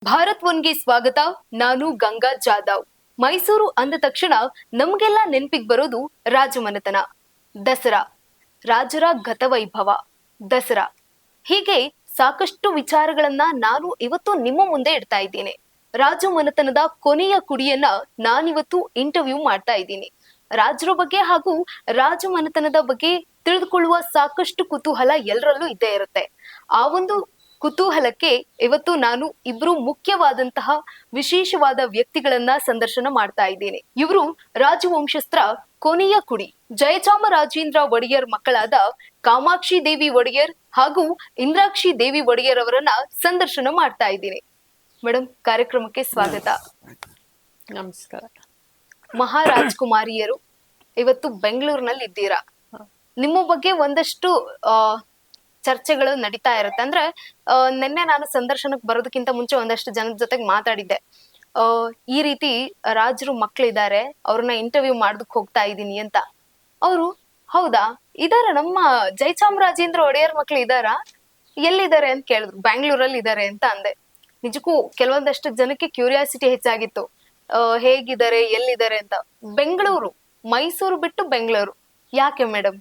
ಭಾರತ್ ಒನ್ಗೆ ಸ್ವಾಗತ. ನಾನು ಗಂಗಾ ಜಾಧವ್. ಮೈಸೂರು ಅಂದ ತಕ್ಷಣ ನಮಗೆಲ್ಲ ನೆನಪಿಗೆ ಬರೋದು ರಾಜಮನೆತನ, ದಸರಾ, ರಾಜರ ಗತವೈಭವ, ದಸರಾ. ಹೀಗೆ ಸಾಕಷ್ಟು ವಿಚಾರಗಳನ್ನ ನಾನು ಇವತ್ತು ನಿಮ್ಮ ಮುಂದೆ ಇಡ್ತಾ ಇದ್ದೀನಿ. ರಾಜಮನೆತನದ ಕೊನೆಯ ಕುಡಿಯನ್ನ ನಾನಿವತ್ತು ಇಂಟರ್ವ್ಯೂ ಮಾಡ್ತಾ ಇದ್ದೀನಿ. ರಾಜರ ಬಗ್ಗೆ ಹಾಗೂ ರಾಜಮನೆತನದ ಬಗ್ಗೆ ತಿಳಿದುಕೊಳ್ಳುವ ಸಾಕಷ್ಟು ಕುತೂಹಲ ಎಲ್ಲರಲ್ಲೂ ಇದ್ದೇ ಇರುತ್ತೆ. ಆ ಒಂದು ಕುತೂಹಲಕ್ಕೆ ಇವತ್ತು ನಾನು ಇಬ್ರು ಮುಖ್ಯವಾದಂತಹ ವಿಶೇಷವಾದ ವ್ಯಕ್ತಿಗಳನ್ನ ಸಂದರ್ಶನ ಮಾಡ್ತಾ ಇದ್ದೀನಿ. ಇವರು ರಾಜವಂಶಸ್ತ್ರ ಕೊನೆಯ ಕುಡಿ ಜಯಚಾಮರಾಜೇಂದ್ರ ಒಡೆಯರ್ ಮಕ್ಕಳಾದ ಕಾಮಾಕ್ಷಿ ದೇವಿ ಒಡೆಯರ್ ಹಾಗೂ ಇಂದ್ರಾಕ್ಷಿ ದೇವಿ ಒಡೆಯರ್ ಅವರನ್ನ ಸಂದರ್ಶನ ಮಾಡ್ತಾ ಇದ್ದೀನಿ. ಮೇಡಮ್, ಕಾರ್ಯಕ್ರಮಕ್ಕೆ ಸ್ವಾಗತ. ನಮಸ್ಕಾರ. ಮಹಾರಾಜಕುಮಾರಿಯರು ಇವತ್ತು ಬೆಂಗಳೂರಿನಲ್ಲಿ ಇದ್ದೀರಾ. ನಿಮ್ಮ ಬಗ್ಗೆ ಒಂದಷ್ಟು ಚರ್ಚೆಗಳು ನಡೀತಾ ಇರುತ್ತೆ. ಅಂದ್ರೆ ನಿನ್ನೆ ನಾನು ಸಂದರ್ಶನಕ್ಕೆ ಬರೋದಕ್ಕಿಂತ ಮುಂಚೆ ಒಂದಷ್ಟು ಜನದ ಜೊತೆಗೆ ಮಾತಾಡಿದ್ದೆ. ಈ ರೀತಿ ರಾಜರು ಮಕ್ಳಿದ್ದಾರೆ, ಅವ್ರನ್ನ ಇಂಟರ್ವ್ಯೂ ಮಾಡೋದಕ್ಕೆ ಹೋಗ್ತಾ ಇದ್ದೀನಿ ಅಂತ. ಅವರು ಹೌದಾ, ಇದಾರ ನಮ್ಮ ಜಯಚಾಮರಾಜೇಂದ್ರ ಒಡೆಯರ್ ಮಕ್ಳು ಇದಾರಾ, ಎಲ್ಲಿದ್ದಾರೆ ಅಂತ ಕೇಳಿದ್ರು. ಬ್ಯಾಂಗ್ಳೂರಲ್ಲಿ ಇದ್ದಾರೆ ಅಂತ ಅಂದೆ. ನಿಜಕ್ಕೂ ಕೆಲವೊಂದಷ್ಟು ಜನಕ್ಕೆ ಕ್ಯೂರಿಯಾಸಿಟಿ ಹೆಚ್ಚಾಗಿತ್ತು, ಹೇಗಿದ್ದಾರೆ, ಎಲ್ಲಿದ್ದಾರೆ ಅಂತ. ಬೆಂಗಳೂರು, ಮೈಸೂರು ಬಿಟ್ಟು ಬೆಂಗಳೂರು ಯಾಕೆ ಮೇಡಮ್?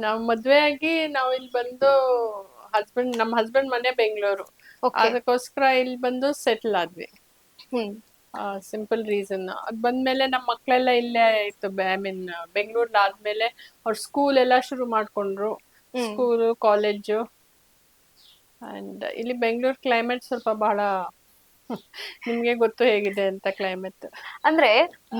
ನಾವ್ ಮದ್ವೆ ಆಗಿ ನಾವ್ ಇಲ್ಲಿ ಬಂದು ನಮ್ಮ ಹಸ್ಬೆಂಡ್ ಮನೆ ಬೆಂಗಳೂರು, ಅದಕ್ಕೋಸ್ಕರ ಇಲ್ಲಿ ಬಂದು ಸೆಟ್ಲ್ ಆದ್ವಿ. Simple reason. ಅದ್ ಬಂದ್ಮೇಲೆ ನಮ್ಮ ಮಕ್ಳೆಲ್ಲ ಇಲ್ಲೇ ಇತ್ತು. ಐ ಮೀನ್ ಬೆಂಗಳೂರಲ್ಲಿ ಆದ್ಮೇಲೆ ಅವ್ರ ಸ್ಕೂಲ್ ಎಲ್ಲ ಶುರು ಮಾಡ್ಕೊಂಡ್ರು, ಸ್ಕೂಲು, ಕಾಲೇಜು. ಅಂಡ್ ಇಲ್ಲಿ ಬೆಂಗಳೂರು ಕ್ಲೈಮೇಟ್ ಸ್ವಲ್ಪ ಬಹಳ ನಿಮ್ಗೆ ಗೊತ್ತು ಹೇಗಿದೆ ಅಂತ ಕ್ಲೈಮೇಟ್. ಅಂದ್ರೆ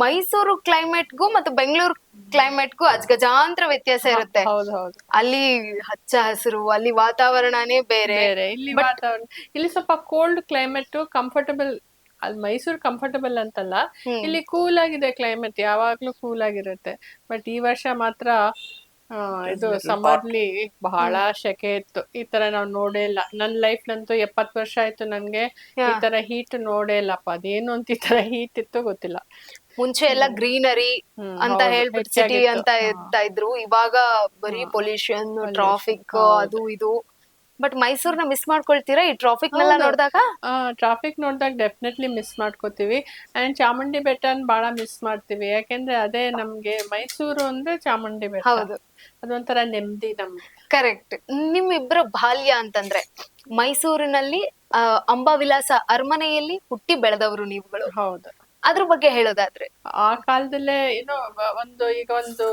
ಮೈಸೂರು ಕ್ಲೈಮೇಟ್ಗೂ ಮತ್ತು ಬೆಂಗಳೂರು ಕ್ಲೈಮೇಟ್ಗೂ ಅಜಗಜಾಂತರ ವ್ಯತ್ಯಾಸ ಇರುತ್ತೆ. ಹೌದು. ಅಲ್ಲಿ ಹಚ್ಚ ಹಸಿರು, ಅಲ್ಲಿ ವಾತಾವರಣನೇ ಬೇರೆ. ಇಲ್ಲಿ ವಾತಾವರಣ, ಇಲ್ಲಿ ಸ್ವಲ್ಪ ಕೋಲ್ಡ್ ಕ್ಲೈಮೇಟ್, ಕಂಫರ್ಟಬಲ್. ಅಲ್ಲಿ ಮೈಸೂರು ಕಂಫರ್ಟಬಲ್ ಅಂತಲ್ಲ, ಇಲ್ಲಿ ಕೂಲ್ ಆಗಿದೆ ಕ್ಲೈಮೇಟ್, ಯಾವಾಗ್ಲೂ ಕೂಲ್ ಆಗಿರುತ್ತೆ. ಬಟ್ ಈ ವರ್ಷ ಮಾತ್ರ ಇದು ಸಮ್ಮರ್ಲಿ ಬಹಳ ಶೆಕೆ ಇತ್ತು. ಈ ತರ ನಾವ್ ನೋಡೇ ಇಲ್ಲ. ನನ್ ಲೈಫ್ ನಂತೂ 70 ವರ್ಷ ಆಯ್ತು ನನ್ಗೆ ಈ ತರ ಹೀಟ್ ನೋಡೇ ಇಲ್ಲಪ್ಪ. ಅದೇನು ಅಂತ ಈ ತರ ಹೀಟ್ ಇತ್ತು ಗೊತ್ತಿಲ್ಲ. ಮುಂಚೆ ಎಲ್ಲ ಗ್ರೀನರಿ ಅಂತ ಹೇಳ್ಬಿಟ್ಟು ಸಿಟಿ ಅಂತ ಇರ್ತಾ ಇದ್ರು. ಇವಾಗ ಬರೀ ಪೊಲ್ಯೂಷನ್, ಟ್ರಾಫಿಕ್, ಅದು ಇದು. ಬಟ್ ಮೈಸೂರ್ನ ಮಿಸ್ ಮಾಡ್ಕೊಳ್ತೀರಾ ಈ ಟ್ರಾಫಿಕ್ ನೆಲ್ಲ ನೋಡಿದಾಗ? ಟ್ರಾಫಿಕ್ ನೋಡಿದಾಗ ಡೆಫಿನೆಟ್ಲಿ ಮಿಸ್ ಮಾಡ್ಕೋತೀವಿ. ಅಂಡ್ ಚಾಮುಂಡಿ ಬೆಟ್ಟನ ಬಹಳ ಮಿಸ್ ಮಾಡ್ತೀವಿ. ಯಾಕೆಂದ್ರೆ ಅದೇ ನಮ್ಗೆ ಮೈಸೂರು ಅಂದ್ರೆ ಚಾಮುಂಡಿ ಬೆಟ್ಟ. ಹೌದು, ಅದೊಂಥರ ನೆಮ್ಮದಿ ನಮ್ಗೆ. ಕರೆಕ್ಟ್. ನಿಮ್ಮಿಬ್ಬರ ಬಾಲ್ಯ ಅಂತಂದ್ರೆ ಮೈಸೂರಿನಲ್ಲಿ ಅಂಬಾವಿಲಾಸ ಅರಮನೆಯಲ್ಲಿ ಹುಟ್ಟಿ ಬೆಳೆದವರು ನೀವುಗಳು. ಹೌದು. ಅದ್ರ ಬಗ್ಗೆ ಹೇಳೋದಾದ್ರೆ, ಆ ಕಾಲದಲ್ಲೇ ಏನೋ ಈಗ ಒಂದು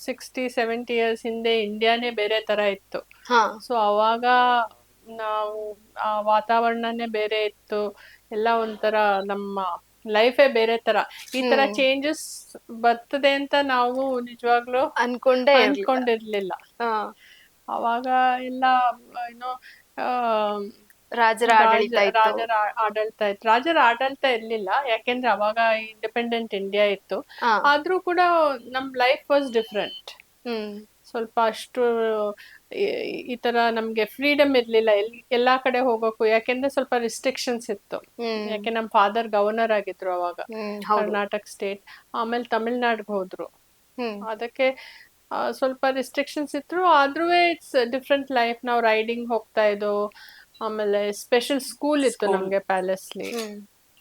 60-70 ಇಯರ್ಸ್ ಹಿಂದೆ ಇಂಡಿಯಾನೇ ಬೇರೆ ತರ ಇತ್ತು. ಸೊ ಅವಾಗ ನಾವು ಆ ವಾತಾವರಣನೇ ಬೇರೆ ಇತ್ತು. ಎಲ್ಲ ಒಂಥರ ನಮ್ಮ ಲೈಫೇ ಬೇರೆ ತರ. ಈ ತರ ಚೇಂಜಸ್ ಬರ್ತದೆ ಅಂತ ನಾವು ನಿಜವಾಗ್ಲೂ ಅನ್ಕೊಂಡಿರ್ಲಿಲ್ಲ. ಅವಾಗ ಎಲ್ಲ ಏನೋ ರಾಜರ ಆಡಳಿತ ಇರ್ಲಿಲ್ಲ. ಯಾಕೆಂದ್ರೆ ಅವಾಗ ಇಂಡಿಪೆಂಡೆಂಟ್ ಇಂಡಿಯಾ ಇತ್ತು. ಆದ್ರೂ ಕೂಡ ನಮ್ ಲೈಫ್ ವಾಸ್ ಡಿಫ್ರೆಂಟ್. ಸ್ವಲ್ಪ ಅಷ್ಟು ಈ ತರ ನಮ್ಗೆ ಫ್ರೀಡಮ್ ಇರ್ಲಿಲ್ಲ ಎಲ್ಲಾ ಕಡೆ ಹೋಗೋಕು. ಯಾಕೆಂದ್ರೆ ಸ್ವಲ್ಪ ರಿಸ್ಟ್ರಿಕ್ಷನ್ಸ್ ಇತ್ತು. ಯಾಕೆ ನಮ್ ಫಾದರ್ ಗವರ್ನರ್ ಆಗಿದ್ರು ಅವಾಗ, ಕರ್ನಾಟಕ ಸ್ಟೇಟ್. ಆಮೇಲೆ ತಮಿಳ್ನಾಡ್ಗೆ ಹೋದ್ರು. ಅದಕ್ಕೆ ಸ್ವಲ್ಪ ರಿಸ್ಟ್ರಿಕ್ಷನ್ಸ್ ಇತ್ತು. ಆದ್ರೂ ಇಟ್ಸ್ ಡಿಫ್ರೆಂಟ್ ಲೈಫ್. ನಾವು ರೈಡಿಂಗ್ ಹೋಗ್ತಾ ಇದ್ದೋ. ಆಮೇಲೆ ಸ್ಪೆಷಲ್ ಸ್ಕೂಲ್ ಇತ್ತು ನಮ್ಗೆ ಪ್ಯಾಲೇಸ್ಲಿ.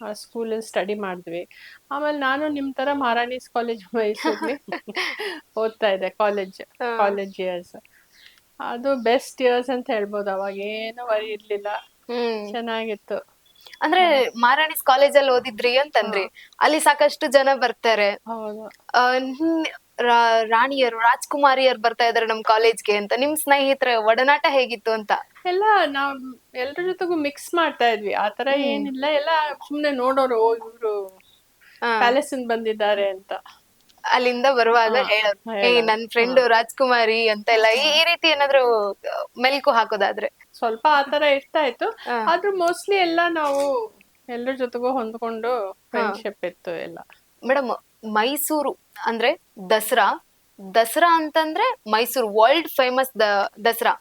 ಆ ಸ್ಕೂಲಲ್ಲಿ ಸ್ಟಡಿ ಮಾಡಿದ್ವಿ. ಆಮೇಲೆ ನಾನು ನಿಮ್ ತರ ಮಹಾರಾಣೀಸ್ ಕಾಲೇಜ್ ಮೈಸೂರ್ಲಿ ಓದ್ತಾ ಇದ್ದೆ. ಕಾಲೇಜ್ ಇಯರ್ಸ್ ಅದು ಬೆಸ್ಟ್ ಇಯರ್ಸ್ ಅಂತ ಹೇಳ್ಬೋದು. ಅವಾಗ ಏನು ವರಿ ಇರ್ಲಿಲ್ಲ, ಚೆನ್ನಾಗಿತ್ತು. ಅಂದ್ರೆ ಮಹಾರಾಣೀಸ್ ಕಾಲೇಜಲ್ಲಿ ಓದಿದ್ರಿ ಅಂತಂದ್ರಿ, ಅಲ್ಲಿ ಸಾಕಷ್ಟು ಜನ ಬರ್ತಾರೆ. ಹೌದು. ರಾಣಿಯರು, ರಾಜ್ಕುಮಾರಿಯರು ಬರ್ತಾ ಇದಾರೆ ನಮ್ ಕಾಲೇಜ್ಗೆ ಅಂತ. ನಿಮ್ ಸ್ನೇಹಿತರ ಒಡನಾಟ ಹೇಗಿತ್ತು ಅಂತ? ಎಲ್ಲ ನಾವ್ ಎಲ್ರ ಜೊತೆಗೂ ಮಿಕ್ಸ್ ಮಾಡ್ತಾ ಇದ್ವಿ. ಆತರ ಏನಿಲ್ಲ, ಎಲ್ಲ ಸುಮ್ನೆ ನೋಡೋರು, ಇವ್ರು ಪ್ಯಾಲೇಸ್ ಇಂದ ಬಂದಿದ್ದಾರೆ ಅಂತ. ಅಲ್ಲಿಂದ ಬರುವಾಗ ಹೇಳೋರು, ನನ್ ಫ್ರೆಂಡ್ ರಾಜ್ಕುಮಾರಿ ಅಂತ ಎಲ್ಲ ಈ ರೀತಿ ಏನಾದ್ರು ಮೆಲ್ಕು ಹಾಕೋದಾದ್ರೆ ಸ್ವಲ್ಪ ಆತರ ಇರ್ತಾ ಇತ್ತು. ಆದ್ರೂ ಮೋಸ್ಟ್ಲಿ ಎಲ್ಲ ನಾವು ಎಲ್ರ ಜೊತೆಗೂ ಹೊಂದ್ಕೊಂಡು ಫ್ರೆಂಡ್ಶಿಪ್ ಇತ್ತು ಎಲ್ಲ. ಮೇಡಮ್, ಮೈಸೂರು ಅಂದ್ರೆ ದಸರಾ ಅಂತಂದ್ರೆ ಮೈಸೂರು ವರ್ಲ್ಡ್ ಫೇಮಸ್ ದಸರಾ.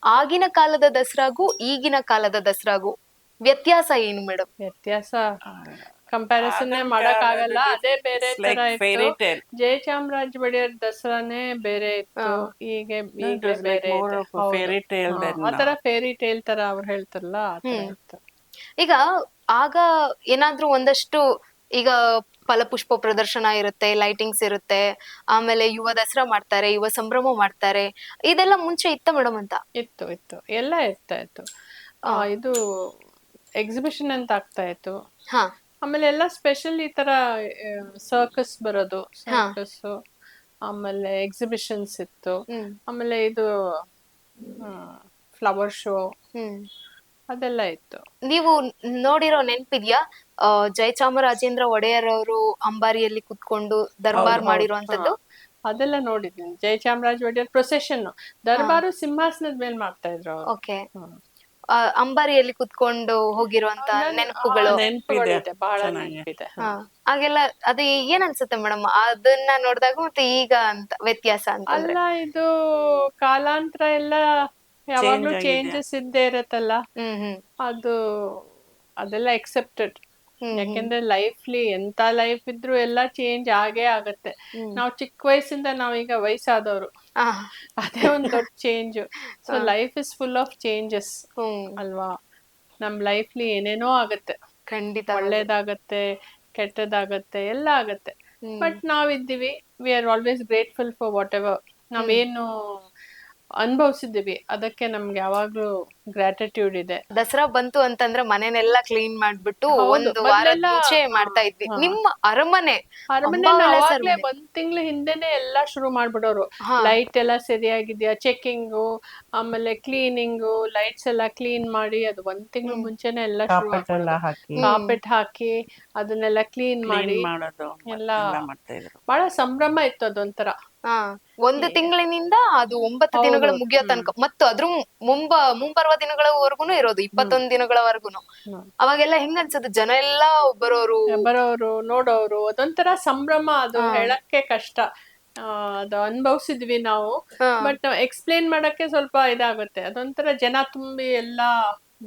ಆಗಿನ ಕಾಲದ ದಸರಾಗೂ ಈಗಿನ ಕಾಲದ ದಸರಾಗೂ ವ್ಯತ್ಯಾಸ ಏನು ಮೇಡಮ್? ವ್ಯತ್ಯಾಸ ಕಂಪ್ಯಾರಿಸನ್ ಮಾಡಕ್ ಆಗಲ್ಲ. ಅದೇ ಬೇರೆ ತರ ಇತ್ತು. ಜಯಚಾಮರಾಜ ಒಡೆಯರ್ ದಸರಾನೇ ಬೇರೆ ಇತ್ತು. ಈಗ ಬೇರೆ ಆತರ ಫೇರಿ ಟೇಲ್ ತರ ಅವ್ರು ಹೇಳ್ತಾರಲ್ಲ, ಆತರ ಇತ್ತು. ಈಗ ಆಗ ಏನಾದ್ರೂ ಒಂದಷ್ಟು ಈಗ ಫಲಪುಷ್ಪ ಪ್ರದರ್ಶನ ಇರುತ್ತೆ, ಲೈಟಿಂಗ್ಸ್ ಇರುತ್ತೆ, ಆಮೇಲೆ ಯುವ ದಸರಾ ಮಾಡ್ತಾರೆ, ಯುವ ಸಂಭ್ರಮ ಮಾಡ್ತಾರೆ. ಇದೆಲ್ಲ ಮುಂಚೆ ಇತ್ತ ಮೇಡಮ್ ಅಂತ? ಇತ್ತು ಎಲ್ಲ ಇರ್ತಾ ಇತ್ತು. ಇದು ಎಕ್ಸಿಬಿಷನ್ ಅಂತ ಆಗ್ತಾ ಇತ್ತು. ಹಾ ಆಮೇಲೆ ಎಲ್ಲ ಸ್ಪೆಷಲ್ ಈ ತರ ಸರ್ಕಸ್ ಬರೋದು, ಸರ್ಕಸ್, ಆಮೇಲೆ ಎಕ್ಸಿಬಿಷನ್ಸ್ ಇತ್ತು. ಆಮೇಲೆ ಇದು ಫ್ಲವರ್ ಶೋ ಅದೆಲ್ಲ ಇತ್ತು. ನೀವು ನೋಡಿರೋ ನೆನ್ಪಿದ್ಯಾ ಜಯಚಾಮರಾಜೇಂದ್ರ ಒಡೆಯರ್ ಅವರು ಅಂಬಾರಿಯಲ್ಲಿ ಕುತ್ಕೊಂಡು ದರ್ಬಾರ್ ಮಾಡಿರುವಂತದ್ದು? ಅದೆಲ್ಲ ನೋಡಿದ್ದೀನಿ. ಜಯಚಾಮರಾಜ ಒಡೆಯರ್ ಪ್ರೊಸೆಷನ್, ದರ್ಬಾರು ಸಿಂಹಾಸನದ ಮೇಲೆ ಮಾಡ್ತಾ ಇದ್ರು ಅವರು. ಓಕೆ. ಅಂಬಾರಿಯಲ್ಲಿ ಕುತ್ಕೊಂಡು ಹೋಗಿರುವಂತ ನೆನಪುಗಳು ನೆನಪುಗಳಿದೆ, ಬಹಳ ನೆನಪಿದೆ. ಹಾಗೆಲ್ಲ ಅದು ಏನ್ ಅನ್ಸುತ್ತೆ ಮೇಡಮ್ ಅದನ್ನ ನೋಡಿದಾಗ ಮತ್ತೆ ಈಗ ಅಂತ ವ್ಯತ್ಯಾಸ ಅಂತ? ಅಲ್ಲ, ಇದು ಕಾಲಾಂತರ ಎಲ್ಲ ಯಾವಾಗ್ಲೂ ಚೇಂಜಸ್ ಇದ್ದೇ ಇರತ್ತಲ್ಲ, ಅದು ಅದೆಲ್ಲ ಎಕ್ಸೆಪ್ಟೆಡ್. ಯಾಕೆಂದ್ರೆ ಲೈಫ್ಲಿ ಎಂತ ಲೈಫ್ ಇದ್ರು ಎಲ್ಲ ಚೇಂಜ್ ಆಗೇ ಆಗತ್ತೆ. ನಾವು ಚಿಕ್ಕ ವಯಸ್ಸಿಂದ ನಾವೀಗ ವಯಸ್ಸಾದವರು, ಅದೇ ಒಂದ್ ದೊಡ್ಡ change. So life is full of changes ಅಲ್ವಾ. ನಮ್ ಲೈಫ್ಲಿ ಏನೇನೋ ಆಗತ್ತೆ, ಖಂಡಿತ ಒಳ್ಳೇದಾಗತ್ತೆ, ಕೆಟ್ಟದಾಗತ್ತೆ, ಎಲ್ಲ ಆಗತ್ತೆ. ಬಟ್ ನಾವಿದ್ದೀವಿ, we are always grateful for what ever ನಾವೇನು ಅನುಭವಿಸಿದ್ದೀವಿ, ಅದಕ್ಕೆ ನಮ್ಗೆ ಯಾವಾಗ್ಲೂ ಗ್ರಾಟಿಟ್ಯೂಡ್ ಇದೆ. ದಸರಾ ಬಂತು ಅಂತಂದ್ರೆ ಮನೆನೆಲ್ಲ ಕ್ಲೀನ್ ಮಾಡ್ಬಿಟ್ಟು ಒಂದು ವಾರದ ಮುಂಚೆ ಮಾಡ್ತಾ ಇದ್ವಿ. ನಿಮ್ಮ ಅರಮನೆ ಅವಾಗ್ಲೇ ಒಂದ್ ತಿಂಗಳ ಹಿಂದೆನೆ ಎಲ್ಲಾ ಶುರು ಮಾಡ್ಬಿಡೋರು. ಲೈಟ್ ಎಲ್ಲ ಸರಿಯಾಗಿದ್ಯಾ ಚೆಕಿಂಗು, ಆಮೇಲೆ ಕ್ಲೀನಿಂಗು, ಲೈಟ್ಸ್ ಎಲ್ಲ ಕ್ಲೀನ್ ಮಾಡಿ ಅದು ಒಂದ್ ತಿಂಗಳು ಮುಂಚೆನೆ ಎಲ್ಲ ಶುರು ಮಾಡ್ಬಿಡೋದು. ಕಾರ್ಪೆಟ್ ಹಾಕಿ ಅದನ್ನೆಲ್ಲ ಕ್ಲೀನ್ ಮಾಡಿ ಎಲ್ಲ ಬಹಳ ಸಂಭ್ರಮ ಇತ್ತು. ಅದೊಂಥರ ಒಂದು ತಿಂಗಳಿನಿಂದ ಅದು 9 ದಿನಗಳ ಮುಗಿಯೋ ತನಕ, ಮತ್ತು ಅದ್ರ ಮುಂಬರುವ ದಿನಗಳವರೆಗೂ ಇರೋದು, 21 ದಿನಗಳವರೆಗೂ. ಅವಾಗೆಲ್ಲ ಹೆಂಗ ಅನ್ಸದು, ಜನ ಎಲ್ಲಾ ಬರೋರು ನೋಡೋರು, ಅದೊಂಥರ ಸಂಭ್ರಮ. ಅದು ಹೇಳಕ್ಕೆ ಕಷ್ಟ, ಅದು ಅನುಭವಿಸಿದ್ವಿ ನಾವು. ಬಟ್ ನಾವು ಎಕ್ಸ್ಪ್ಲೇನ್ ಮಾಡಕ್ಕೆ ಸ್ವಲ್ಪ ಇದಾಗುತ್ತೆ. ಅದೊಂಥರ ಜನ ತುಂಬಿ ಎಲ್ಲಾ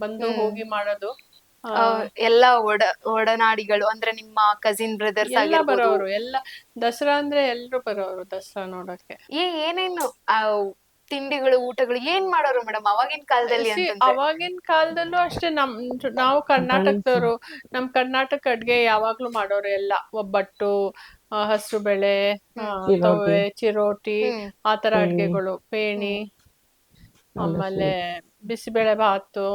ಬಂದು ಹೋಗಿ ಮಾಡೋದು. ಎಲ್ಲಾ ಒಡನಾಡಿಗಳು ಅಂದ್ರೆ ನಿಮ್ಮ ಕಸಿನ್ ಬ್ರದರ್ಸ್ ಎಲ್ಲ ಬರೋರು, ಎಲ್ಲ ದಸರಾ ಅಂದ್ರೆ ಎಲ್ರು ಬರೋರು ದಸರಾ ನೋಡಕ್ಕೆ. ಏನೇನು ತಿಂಡಿಗಳು, ಊಟಗಳು ಏನ್ ಮಾಡೋರು ಮೇಡಮ್ ಅವಾಗಿನ ಕಾಲದಲ್ಲಿ? ಅವಾಗಿನ ಕಾಲದಲ್ಲೂ ಅಷ್ಟೇ, ನಾವು ಕರ್ನಾಟಕದವರು, ನಮ್ ಕರ್ನಾಟಕ ಅಡ್ಗೆ ಯಾವಾಗ್ಲೂ ಮಾಡೋರು. ಎಲ್ಲ ಒಬ್ಬಟ್ಟು, ಹಸಿರು ಬೇಳೆ, ತವೆ, ಚಿರೋಟಿ, ಆತರ ಅಡ್ಗೆಗಳು, ಪೇಣಿ, ಆಮೇಲೆ ಬಿಸಿಬೇಳೆ ಭಾತು,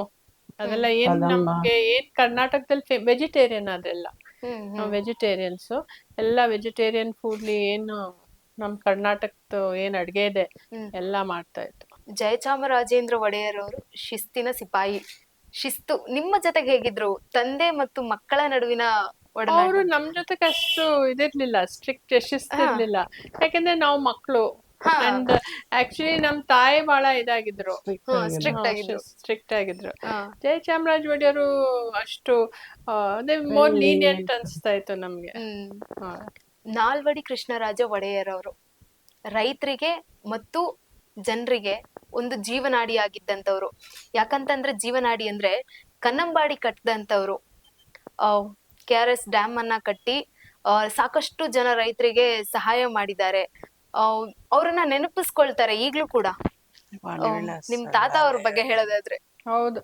ಅದೆಲ್ಲ ಏನ್ ನಮ್ಗೆ ಏನ್ ಕರ್ನಾಟಕದಲ್ಲಿ ವೆಜಿಟೇರಿಯನ್, ಅದೆಲ್ಲ ನಾವು ವೆಜಿಟೇರಿಯನ್ಸ್. ಎಲ್ಲ ವೆಜಿಟೇರಿಯನ್ ಫುಡ್ಲಿ ಏನು ನಮ್ ಕರ್ನಾಟಕದ ಏನ್ ಅಡ್ಗೆ ಇದೆ ಎಲ್ಲ ಮಾಡ್ತಾ ಇತ್ತು. ಜಯಚಾಮರಾಜೇಂದ್ರ ಒಡೆಯರ್ ಅವರು ಶಿಸ್ತಿನ ಸಿಪಾಯಿ. ಶಿಸ್ತು ನಿಮ್ಮ ಜೊತೆಗೆ ಹೇಗಿದ್ರು? ತಂದೆ ಮತ್ತು ಮಕ್ಕಳ ನಡುವಿನ ಅವರು ನಮ್ ಜೊತೆಗೆ ಅಷ್ಟು ಇದಿರ್ಲಿಲ್ಲ, ಸ್ಟ್ರಿಕ್ಟ್ ಶಿಸ್ತಿರ್ಲಿಲ್ಲ. ಯಾಕಂದ್ರೆ ನಾವು ಮಕ್ಕಳು. ಅಂಡ್ ಆಕ್ಚುಲಿ ನಮ್ ತಾಯಿ ಬಹಳ ಇದಾಗಿದ್ರು, ಸ್ಟ್ರಿಕ್ಟ್ ಆಗಿದ್ರು. ಜಯಚಾಮರಾಜ ಒಡೆಯರು ಅಷ್ಟು ಅದೇ ಮೋರ್ ಲೀನಿಯಂಟ್ ಅನ್ಸ್ತಾ ಇತ್ತು ನಮ್ಗೆ. ನಾಲ್ವಡಿ ಕೃಷ್ಣರಾಜ ಒಡೆಯರ್ ಅವರು ರೈತರಿಗೆ ಮತ್ತು ಜನರಿಗೆ ಒಂದು ಜೀವನಾಡಿ ಆಗಿದ್ದಂಥವ್ರು. ಯಾಕಂತಂದ್ರೆ ಜೀವನಾಡಿ ಅಂದ್ರೆ ಕನ್ನಂಬಾಡಿ ಕಟ್ಟದಂತವ್ರು. KRS ಡ್ಯಾಮ್ ಅನ್ನ ಕಟ್ಟಿ ಸಾಕಷ್ಟು ಜನ ರೈತರಿಗೆ ಸಹಾಯ ಮಾಡಿದ್ದಾರೆ. ಅವ್ರನ್ನ ನೆನಪಿಸ್ಕೊಳ್ತಾರೆ ಈಗ್ಲೂ ಕೂಡ. ನಿಮ್ ತಾತ ಅವ್ರ ಬಗ್ಗೆ ಹೇಳೋದಾದ್ರೆ? ಹೌದು,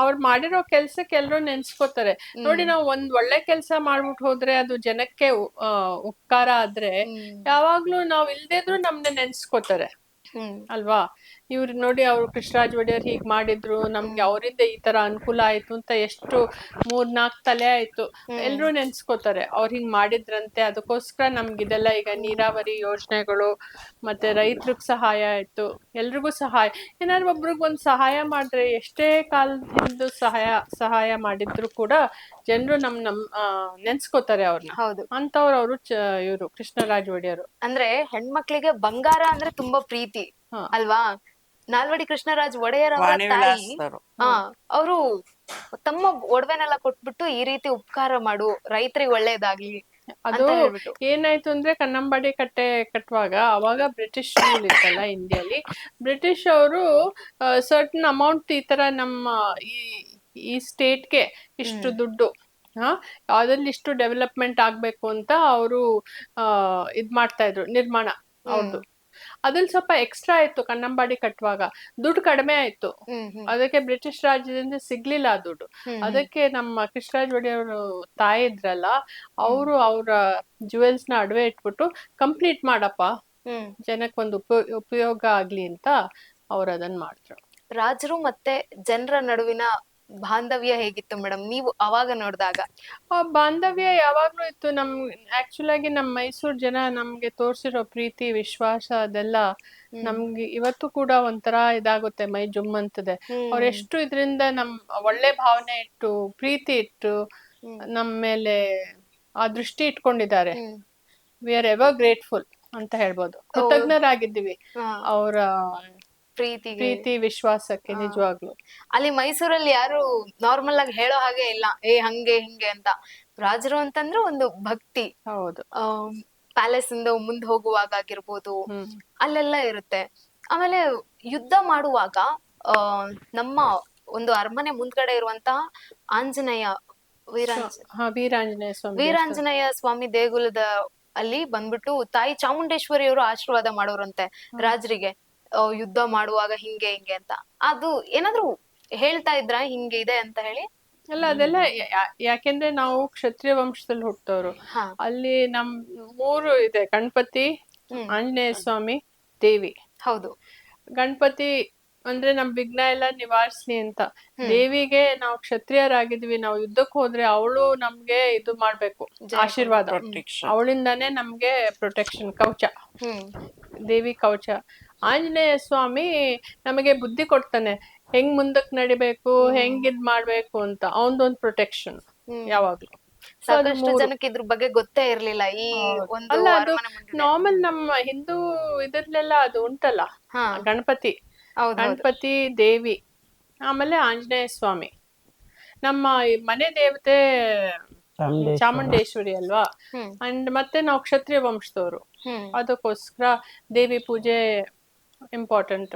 ಅವ್ರು ಮಾಡಿರೋ ಕೆಲ್ಸಕ್ಕೆ ಎಲ್ರು ನೆನ್ಸ್ಕೋತಾರೆ. ನೋಡಿ, ನಾವು ಒಂದ್ ಒಳ್ಳೆ ಕೆಲ್ಸ ಮಾಡ್ಬಿಟ್ಟು ಹೋದ್ರೆ ಅದು ಜನಕ್ಕೆ ಉಪಕಾರ ಆದ್ರೆ ಯಾವಾಗ್ಲೂ ನಾವ್ ಇಲ್ದೇದ್ರು ನಮ್ನ ನೆನ್ಸ್ಕೋತಾರೆ ಅಲ್ವಾ. ಇವ್ರು ನೋಡಿ, ಅವ್ರು ಕೃಷ್ಣರಾಜ ಒಡೆಯರ್ ಹೀಗ್ ಮಾಡಿದ್ರು, ನಮ್ಗೆ ಅವರಿಂದ ಈ ತರ ಅನುಕೂಲ ಆಯ್ತು ಅಂತ ಎಷ್ಟು 3-4 ತಲೆ ಆಯ್ತು, ಎಲ್ರು ನೆನ್ಸ್ಕೋತಾರೆ. ಅವ್ರು ಹಿಂಗ್ ಮಾಡಿದ್ರಂತೆ, ಅದಕ್ಕೋಸ್ಕರ ನಮ್ಗಿದೆಲ್ಲ ಈಗ ನೀರಾವರಿ ಯೋಜನೆಗಳು, ಮತ್ತೆ ರೈತರಿಗ್ ಸಹಾಯ ಆಯ್ತು, ಎಲ್ರಿಗೂ ಸಹಾಯ. ಏನಾದ್ರು ಒಬ್ರಿಗ್ ಒಂದ್ ಸಹಾಯ ಮಾಡಿದ್ರೆ, ಎಷ್ಟೇ ಕಾಲದಿಂದ ಸಹಾಯ ಮಾಡಿದ್ರು ಕೂಡ ಜನರು ನಮ್ ನೆನ್ಸ್ಕೋತಾರೆ ಅವ್ರನ್ನ. ಅಂತವ್ರು ಅವರು ಇವ್ರು ಕೃಷ್ಣರಾಜ ಒಡೆಯರು. ಅಂದ್ರೆ ಹೆಣ್ಮಕ್ಳಿಗೆ ಬಂಗಾರ ಅಂದ್ರೆ ತುಂಬಾ ಪ್ರೀತಿ ಅಲ್ವಾ. ನಾಲ್ವಡಿ ಕೃಷ್ಣರಾಜ್ ಒಡೆಯರ್ ಅವರ ತಾಯಿ ಅವರು ತಮ್ಮ ಒಡವೆನೆಲ್ಲ ಕೊಟ್ಬಿಟ್ಟು ಈ ರೀತಿ ಉಪಕಾರ ಮಾಡು, ರೈತರಿಗೆ ಒಳ್ಳೇದಾಗ್ಲಿ. ಅದು ಏನಾಯ್ತು ಅಂದ್ರೆ, ಕನ್ನಂಬಾಡಿ ಕಟ್ಟುವಾಗ ಅವಾಗ ಬ್ರಿಟಿಷ್ ರೂಲ್ ಇತ್ತಲ್ಲ ಇಂಡಿಯಾಲಿ. ಬ್ರಿಟಿಷ್ ಅವರು ಸರ್ಟನ್ ಅಮೌಂಟ್ ಈ ತರ ನಮ್ಮ ಈ ಸ್ಟೇಟ್ಗೆ ಇಷ್ಟು ದುಡ್ಡು, ಯಾವ್ದ್ರಲ್ಲಿ ಇಷ್ಟು ಡೆವಲಪ್ಮೆಂಟ್ ಆಗ್ಬೇಕು ಅಂತ ಅವರು ಇದ್ ಮಾಡ್ತಾ ಇದ್ರು, ನಿರ್ಮಾಣ ಅವ್ರದ್ದು. ಅದ್ರಲ್ಲಿ ಸ್ವಲ್ಪ ಎಕ್ಸ್ಟ್ರಾ ಆಯ್ತು ಕನ್ನಂಬಾಡಿ ಕಟ್ಟುವಾಗ, ದುಡ್ಡು ಕಡಿಮೆ ಆಯ್ತು. ಅದಕ್ಕೆ ಬ್ರಿಟಿಷ್ ರಾಜ್ಯದಿಂದ ಸಿಗ್ಲಿಲ್ಲ ಆ ದುಡ್ಡು. ಅದಕ್ಕೆ ನಮ್ಮ ಕೃಷ್ಣರಾಜ ಒಡೆಯವರು ತಾಯಿ ಇದ್ರಲ್ಲ, ಅವರು ಅವರ ಜುವೆಲ್ಸ್ ನ ಅಡವೆ ಇಟ್ಬಿಟ್ಟು ಕಂಪ್ಲೀಟ್ ಮಾಡಪ್ಪ, ಜನಕ್ಕೊಂದು ಉಪಯೋಗ ಆಗ್ಲಿ ಅಂತ ಅವ್ರು ಅದನ್ನ ಮಾಡಿದ್ರು. ರಾಜರು ಮತ್ತೆ ಜನರ ನಡುವಿನ ಬಾಂಧವ್ಯ ಹೇಗಿತ್ತು ಮೇಡಮ್ ನೀವು ಅವಾಗ ನೋಡಿದಾಗ? ಆ ಬಾಂಧವ್ಯ ಯಾವಾಗ್ಲೂ ಇತ್ತು. ಆಕ್ಚುಲ್ ಆಗಿ ನಮ್ ಮೈಸೂರ್ ಜನ ನಮ್ಗೆ ತೋರ್ಸಿರೋ ಪ್ರೀತಿ ವಿಶ್ವಾಸ ಅದೆಲ್ಲ ನಮ್ಗೆ ಇವತ್ತು ಕೂಡ ಒಂಥರ ಇದಾಗುತ್ತೆ, ಮೈ ಜುಮ್ ಅಂತದೆ. ಅವ್ರೆಷ್ಟು ಇದರಿಂದ ಒಳ್ಳೆ ಭಾವನೆ ಇಟ್ಟು ಪ್ರೀತಿ ಇಟ್ಟು ನಮ್ ಮೇಲೆ ಆ ದೃಷ್ಟಿ ಇಟ್ಕೊಂಡಿದ್ದಾರೆ. ವಿ ಆರ್ ಎವರ್ ಗ್ರೇಟ್ಫುಲ್ ಅಂತ ಹೇಳ್ಬೋದು, ಕೃತಜ್ಞರಾಗಿದ್ದೀವಿ ಅವರ ಪ್ರೀತಿ ವಿಶ್ವಾಸಕ್ಕೆ ನಿಜವಾಗ್ಲು. ಅಲ್ಲಿ ಮೈಸೂರಲ್ಲಿ ಯಾರು ನಾರ್ಮಲ್ ಆಗಿ ಹೇಳೋ ಹಾಗೆ ಇಲ್ಲ, ಹಂಗೆ ಹಿಂಗೆ ಅಂತ. ರಾಜರು ಅಂತಂದ್ರೆ ಒಂದು ಭಕ್ತಿ. ಹೌದು. ಪ್ಯಾಲೇಸ್ ಇಂದ ಮುಂದೆ ಹೋಗುವಾಗ ಆಗಿರ್ಬೋದು, ಅಲ್ಲೆಲ್ಲ ಇರುತ್ತೆ. ಆಮೇಲೆ ಯುದ್ಧ ಮಾಡುವಾಗ ನಮ್ಮ ಒಂದು ಅರಮನೆ ಮುಂದ್ಗಡೆ ಇರುವಂತಹ ಆಂಜನೇಯ ವೀರಾಂಜನೇಯ ಸ್ವಾಮಿ ದೇಗುಲದ ಅಲ್ಲಿ ಬಂದ್ಬಿಟ್ಟು ತಾಯಿ ಚಾಮುಂಡೇಶ್ವರಿ ಅವರು ಆಶೀರ್ವಾದ ಮಾಡೋರಂತೆ ರಾಜರಿಗೆ, ಯುದ್ಧ ಮಾಡುವಾಗ ಹಿಂಗೆ ಹಿಂಗೆ ಅಂತ. ಅದು ಏನಾದ್ರು ಹೇಳ್ತಾ ಇದ್ರ ಹಿಂಗೆ ಇದೆ ಅಂತ ಹೇಳಿ? ಅಲ್ಲ, ಅದೆಲ್ಲ ಯಾಕೆಂದ್ರೆ ನಾವು ಕ್ಷತ್ರಿಯ ವಂಶದಲ್ಲಿ ಹುಟ್ಟೋರು. ಅಲ್ಲಿ ನಮ್ 3 ಇದೆ, ಗಣಪತಿ, ಆಂಜನೇಯ ಸ್ವಾಮಿ, ದೇವಿ. ಹೌದು. ಗಣಪತಿ ಅಂದ್ರೆ ನಮ್ ವಿಘ್ನ ಎಲ್ಲ ನಿವಾರಿಸ್ಲಿ ಅಂತ. ದೇವಿಗೆ ನಾವು ಕ್ಷತ್ರಿಯರಾಗಿದ್ವಿ, ನಾವು ಯುದ್ಧಕ್ಕೆ ಹೋದ್ರೆ ಅವಳು ನಮ್ಗೆ ಇದು ಮಾಡ್ಬೇಕು, ಆಶೀರ್ವಾದ. ಅವಳಿಂದಾನೇ ನಮ್ಗೆ ಪ್ರೊಟೆಕ್ಷನ್, ಕವಚ, ದೇವಿ ಕವಚ. ಆಂಜನೇಯ ಸ್ವಾಮಿ ನಮಗೆ ಬುದ್ಧಿ ಕೊಡ್ತಾನೆ, ಹೆಂಗ್ ಮುಂದಕ್ ನಡಿಬೇಕು, ಹೆಂಗ್ ಇದ್ ಮಾಡ್ಬೇಕು ಅಂತ. ಅವನದೊಂದು ಪ್ರೊಟೆಕ್ಷನ್ ಯಾವಾಗ್ಲೂ. ಸಾಕಷ್ಟು ಜನಕ್ಕೆ ಇದ್ರ ಬಗ್ಗೆ ಗೊತ್ತೇ ಇರ್ಲಿಲ್ಲ. ಈ ಒಂದು ಅಲ್ಲ, ಅದು ನಾರ್ಮಲ್ ನಮ್ಮ ಹಿಂದೂ ಇದ್ರಲ್ಲೆಲ್ಲ ಅದು ಉಂಟಲ್ಲ, ಗಣಪತಿ, ದೇವಿ, ಆಮೇಲೆ ಆಂಜನೇಯ ಸ್ವಾಮಿ. ನಮ್ಮ ಮನೆ ದೇವತೆ ಚಾಮುಂಡೇಶ್ವರಿ ಅಲ್ವಾ, ಅಂಡ್ ಮತ್ತೆ ನಾವು ಕ್ಷತ್ರಿಯ ವಂಶದವರು, ಅದಕ್ಕೋಸ್ಕರ ದೇವಿ ಪೂಜೆ ಇಂಪಾರ್ಟೆಂಟ್.